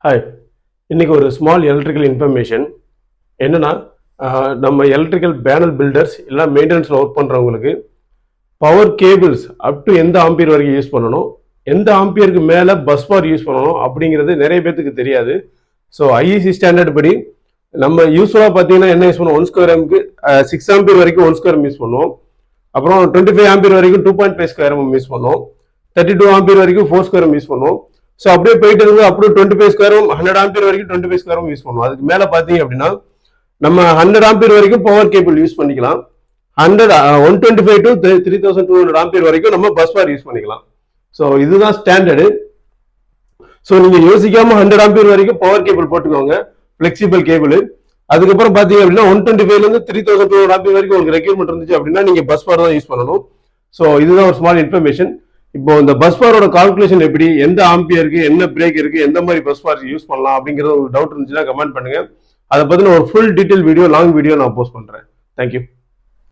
Hi, இன்னைக்கு ஒரு small electrical information. என்னன்னா, நம்ம எலக்ட்ரிக்கல் பேனல் பில்டர்ஸ் இல்லை மெயின்டெனன்ஸில் ஒர்க் பண்ணுறவங்களுக்கு பவர் கேபிள்ஸ் அப் டு எந்த ஆம்பியர் வரைக்கும் யூஸ் பண்ணணும், எந்த ஆம்பியருக்கு மேலே பஸ் பார் யூஸ் பண்ணணும் அப்படிங்கிறது நிறைய பேத்துக்கு தெரியாது. ஸோ ஐஇசி ஸ்டாண்டர்ட் படி நம்ம யூஸ்வலாக பார்த்தீங்கன்னா என்ன யூஸ் பண்ணுவோம், 1 ஸ்கொயர் எம்க்கு 6 ஆம்பியர் வரைக்கும் 1 ஸ்கொயர் யூஸ் பண்ணுவோம். அப்புறம் 25 ஆம்பியர் வரைக்கும் 2.5 ஸ்கொயர் யூஸ் பண்ணுவோம். 32 ஆம்பியர் வரைக்கும் 4 ஸ்கொயர் யூஸ் பண்ணுவோம். ஸோ அப்படியே போயிட்டு இருந்து அப்படியே 25 ஸ்கொயரும் 100 ஆம்பியர் வரைக்கும் 25 ஸ்கொயரும் யூஸ் பண்ணுவோம். அதுக்கு மேலே பார்த்தீங்க அப்படின்னா நம்ம 100 ஆம்பியர் வரைக்கும் பவர் கேபிள் யூஸ் பண்ணிக்கலாம். 125 டு 3200 ஆம்பியர் வரைக்கும் நம்ம பஸ் பார் யூஸ் பண்ணிக்கலாம். ஸோ இதுதான் ஸ்டாண்டர்டு. ஸோ நீங்கள் யோசிக்காம 100 ஆம்பியர் வரைக்கும் பவர் கேபிள் போட்டுக்கோங்க, ஃபிளெக்சிபிள் கேபிள். அதுக்கப்புறம் பார்த்தீங்க அப்படின்னா 125லேருந்து 3200 ஆம்பியர் வரைக்கும் உங்களுக்கு ரெக்யூர்மெண்ட் இருந்துச்சு அப்படின்னா நீங்கள் பஸ் பார் தான் யூஸ் பண்ணணும். ஸோ இதுதான் ஒரு ஸ்மால் இன்ஃபர்மேஷன். இப்போ இந்த பஸ் பாரோட கால்குலேஷன் எப்படி, எந்த ஆம்பியருக்கு என்ன பிரேக் இருக்கு, எந்த மாதிரி பஸ் பார் யூஸ் பண்ணலாம் அப்படிங்கிறது ஒரு டவுட் இருந்துச்சுன்னா கமெண்ட் பண்ணுங்க. அதை பத்தின ஒரு full detail video, long video நான் போஸ்ட் பண்றேன். தேங்க்யூ.